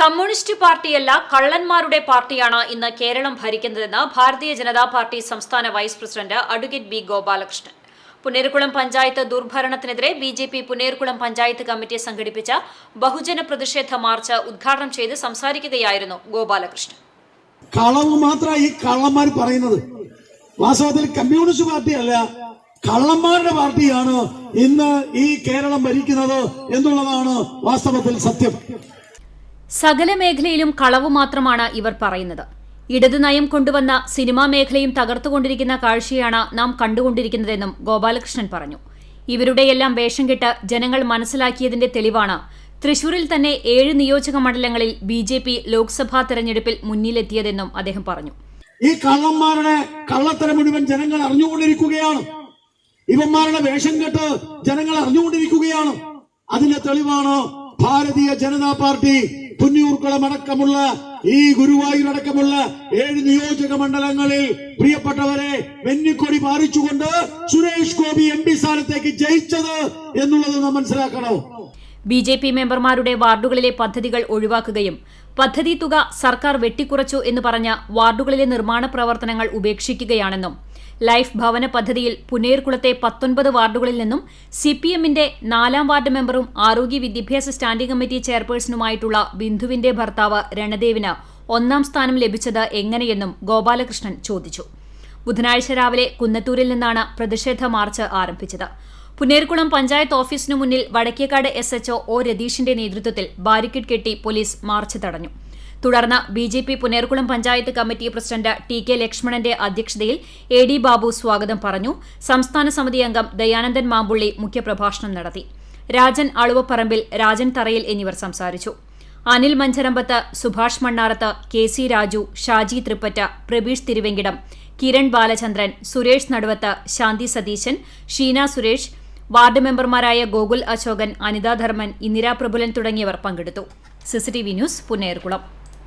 Communist പാർട്ടിയല്ല കള്ളന്മാരുടെ പാർട്ടിയാണ് ഇന്ന് കേരളം ഭരിക്കുന്നതെന്ന് ഭാരതീയ ജനതാ പാർട്ടി സംസ്ഥാന vice president advocate B Gopalakrishnan. Punnerkulam panchayat ദുർഭരണത്തിനെതിരെ ബിജെപി പുന്നേർകുളം പഞ്ചായത്ത് കമ്മിറ്റി സംഘടിപ്പിച്ച ബഹുജന പ്രതിഷേധ മാർച്ച് ഉദ്ഘാടനം ചെയ്ത് സംസാരിക്കുകയായിരുന്നു ഗോപാലകൃഷ്ണൻ. കളവ് മാത്രമാണ് ഈ കള്ളന്മാർ പറയുന്നത്. വാസ്തവത്തിൽ കമ്മ്യൂണിസ്റ്റ് പാർട്ടിയല്ല, കള്ളന്മാരുടെ പാർട്ടിയാണ് ഇന്ന് ഈ കേരളം ഭരിക്കുന്നത് എന്നുള്ളതാണ് വാസ്തവത്തിൽ സത്യം. സകല മേഖലയിലും കളവ് മാത്രമാണ് ഇവർ പറയുന്നത്. ഇടതു നയം കൊണ്ടുവന്ന സിനിമാ മേഖലയും തകർത്തുകൊണ്ടിരിക്കുന്ന കാഴ്ചയാണ് നാം കണ്ടുകൊണ്ടിരിക്കുന്നതെന്നും ഗോപാലകൃഷ്ണൻ പറഞ്ഞു. ഇവരുടെയെല്ലാം വേഷം കെട്ട് ജനങ്ങൾ മനസ്സിലാക്കിയതിന്റെ തെളിവാണ് തൃശൂരിൽ തന്നെ 7 നിയോജക മണ്ഡലങ്ങളിൽ ബിജെപി ലോക്സഭാ തെരഞ്ഞെടുപ്പിൽ മുന്നിലെത്തിയതെന്നും അദ്ദേഹം പറഞ്ഞു. ഈ കള്ളന്മാരുടെ കള്ളത്തരം മുഴുവൻ ജനങ്ങൾ അറിഞ്ഞുകൊണ്ടിരിക്കുകയാണ്. ഇവന്മാരുടെ വേഷം കെട്ട് ജനങ്ങൾ അറിഞ്ഞുകൊണ്ടിരിക്കുകയാണ്. അതിന്റെ തെളിവാണ് ഭാരതീയ ജനതാ പാർട്ടി പുന്നൂർക്കുളം അടക്കമുള്ള ഈ ഗുരുവായൂർ അടക്കമുള്ള 7 നിയോജക മണ്ഡലങ്ങളിൽ പ്രിയപ്പെട്ടവരെ വെന്നിക്കൊടി പാറിച്ചുകൊണ്ട് സുരേഷ് ഗോപി MP സ്ഥാനത്തേക്ക് ജയിച്ചത് എന്നുള്ളത് നാം മനസ്സിലാക്കണം. ബിജെപി മെമ്പർമാരുടെ വാർഡുകളിലെ പദ്ധതികൾ ഒഴിവാക്കുകയും പദ്ധതി തുക സർക്കാർ വെട്ടിക്കുറച്ചു എന്ന് പറഞ്ഞ വാർഡുകളിലെ നിർമ്മാണ പ്രവർത്തനങ്ങൾ ഉപേക്ഷിക്കുകയാണെന്നും ലൈഫ് ഭവന പദ്ധതിയിൽ പുന്നേർകുളത്തെ 19 വാർഡുകളിൽ നിന്നും CPMന്റെ 4ാം വാർഡ് മെമ്പറും ആരോഗ്യ വിദ്യാഭ്യാസ സ്റ്റാൻഡിംഗ് കമ്മിറ്റി ചെയർപേഴ്സണുമായിട്ടുള്ള ബിന്ദുവിന്റെ ഭർത്താവ് രണദേവിന് 1ാം സ്ഥാനം ലഭിച്ചത് എങ്ങനെയെന്നും ഗോപാലകൃഷ്ണൻ ചോദിച്ചു. ബുധനാഴ്ച രാവിലെ കുന്നത്തൂരിൽ നിന്നാണ് പ്രതിഷേധ മാർച്ച് ആരംഭിച്ചത്. പുന്നേർകുളം പഞ്ചായത്ത് ഓഫീസിനു മുന്നിൽ വടക്കേക്കാട് SHO ഒ രതീഷിന്റെ നേതൃത്വത്തിൽ ബാരിക്കേഡ് കെട്ടി പോലീസ് മാർച്ച് തടഞ്ഞു. തുടർന്ന് BJP Punnerkulam panchayat committee president TK ലക്ഷ്മണന്റെ അധ്യക്ഷതയിൽ AD ബാബു സ്വാഗതം പറഞ്ഞു. സംസ്ഥാന സമിതി അംഗം ദയാനന്ദൻ മാമ്പുള്ളി മുഖ്യപ്രഭാഷണം നടത്തി. രാജൻ അളുവപ്പറമ്പിൽ, രാജൻ തറയിൽ എന്നിവർ സംസാരിച്ചു. അനിൽ മഞ്ചരമ്പത്ത്, സുഭാഷ് മണ്ണാറത്ത്, KC രാജു, ഷാജി തൃപ്പറ്റ, പ്രബീഷ് തിരുവെങ്കിടം, കിരൺ ബാലചന്ദ്രൻ, സുരേഷ് നടുവത്ത്, ശാന്തി സതീശൻ, ഷീന സുരേഷ്, വാർഡ് മെമ്പർമാരായ ഗോകുൽ അശോകൻ, അനിതാ ധർമ്മൻ, ഇന്ദിരാ പ്രഭുലൻ തുടങ്ങിയവർ പങ്കെടുത്തു. CCTV news Punnerkulam.